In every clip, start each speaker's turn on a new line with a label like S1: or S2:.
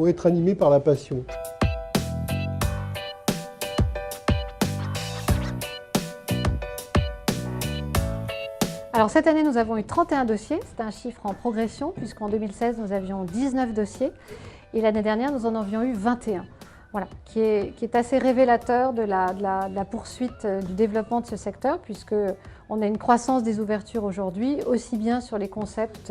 S1: faut être animé par la passion.
S2: Alors cette année, nous avons eu 31 dossiers, c'est un chiffre en progression puisqu'en 2016, nous avions 19 dossiers et l'année dernière, nous en avions eu 21. Voilà, qui est assez révélateur de la poursuite du développement de ce secteur puisqu'on a une croissance des ouvertures aujourd'hui, aussi bien sur les concepts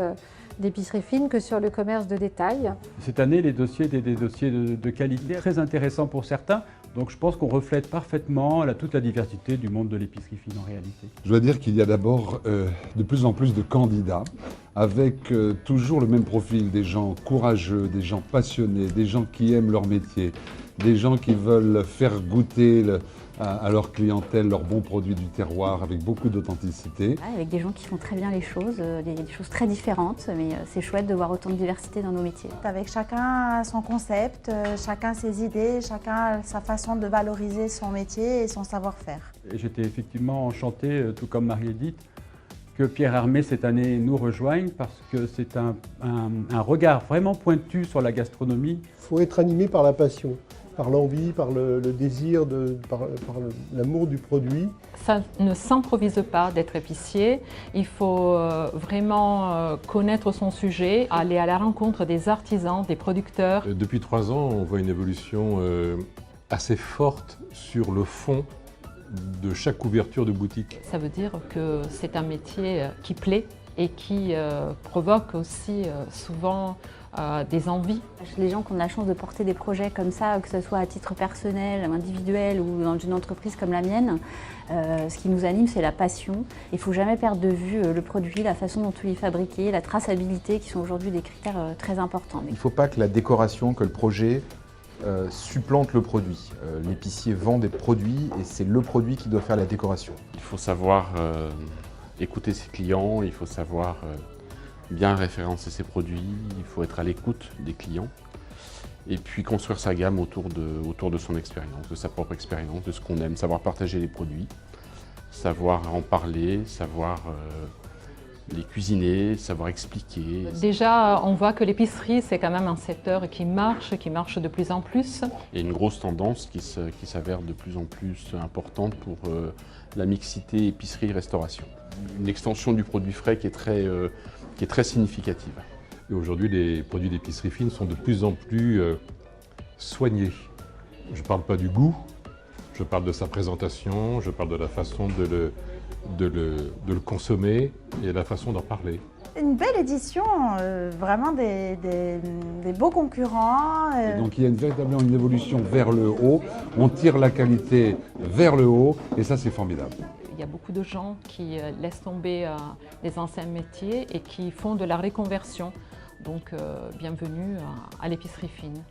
S2: d'épicerie fine que sur le commerce de détail.
S3: Cette année, les dossiers étaient des dossiers de qualité très intéressants pour certains. Donc je pense qu'on reflète parfaitement toute la diversité du monde de l'épicerie fine en réalité.
S4: Je dois dire qu'il y a d'abord de plus en plus de candidats avec toujours le même profil, des gens courageux, des gens passionnés, des gens qui aiment leur métier, des gens qui veulent faire goûter à leur clientèle leurs bons produits du terroir avec beaucoup d'authenticité.
S5: Avec des gens qui font très bien les choses, des choses très différentes, mais c'est chouette de voir autant de diversité dans nos métiers.
S6: Avec chacun son concept, chacun ses idées, chacun sa façon de valoriser son métier et son savoir-faire.
S3: J'étais effectivement enchanté, tout comme Marie-Édith, que Pierre Hermé cette année nous rejoigne parce que c'est un regard vraiment pointu sur la gastronomie.
S1: Il faut être animé par la passion, par l'envie, par le désir, par l'amour du produit.
S7: Ça ne s'improvise pas d'être épicier, il faut vraiment connaître son sujet, aller à la rencontre des artisans, des producteurs.
S8: Depuis 3 ans, on voit une évolution assez forte sur le fond de chaque ouverture de boutique.
S7: Ça veut dire que c'est un métier qui plaît et qui provoque aussi souvent des envies.
S5: Les gens qui ont la chance de porter des projets comme ça, que ce soit à titre personnel, individuel ou dans une entreprise comme la mienne, ce qui nous anime, c'est la passion. Il ne faut jamais perdre de vue le produit, la façon dont il est fabriqué, la traçabilité, qui sont aujourd'hui des critères très importants.
S9: Il ne faut pas que la décoration, que le projet supplante le produit. L'épicier vend des produits et c'est le produit qui doit faire la décoration.
S10: Il faut savoir écouter ses clients, il faut savoir bien référencer ses produits, il faut être à l'écoute des clients et puis construire sa gamme autour de son expérience, de sa propre expérience, de ce qu'on aime, savoir partager les produits, savoir en parler, savoir les cuisiner, savoir expliquer.
S7: Déjà, on voit que l'épicerie, c'est quand même un secteur qui marche de plus en plus.
S10: Il y a une grosse tendance qui s'avère de plus en plus importante pour la mixité épicerie-restauration. Une extension du produit frais qui est très significative.
S8: Et aujourd'hui, les produits d'épicerie fine sont de plus en plus soignés. Je ne parle pas du goût, je parle de sa présentation, je parle de la façon de le consommer et la façon d'en parler.
S6: Une belle édition, vraiment des beaux concurrents.
S4: Et donc il y a véritablement une évolution vers le haut, on tire la qualité vers le haut et ça c'est formidable.
S7: Il y a beaucoup de gens qui laissent tomber les anciens métiers et qui font de la reconversion. Donc bienvenue à l'épicerie fine.